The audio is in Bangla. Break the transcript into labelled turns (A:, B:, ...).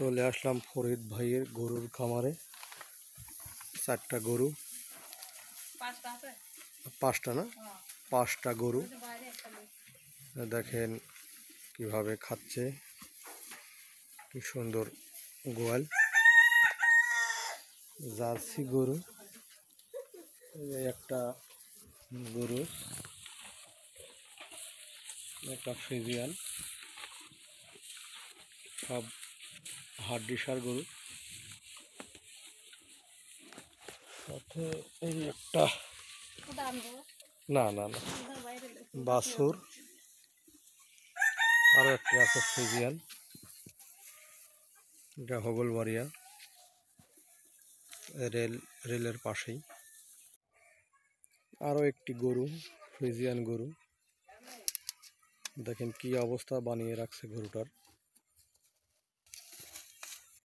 A: চলে আসলাম ফরিদ ভাইয়ের গরুর খামারে। 4টা গরু, 5টা না 5টা গরু দেখেন কিভাবে খাচ্ছে, কি সুন্দর গোয়াল। জার্সি গরু, একটা গরু, একটা ফ্রিজিয়ান, সব হাড্ডিসার গরু। সাথে এই একটা না না না বাছুর, আরো একটা আছে ফ্রিজিয়ান, এটা হগলবাড়িয়া রেলের পাশেই। আরো একটি গরু, ফ্রিজিয়ান গরু, দেখেন কি অবস্থা বানিয়ে রাখছে গরুটার।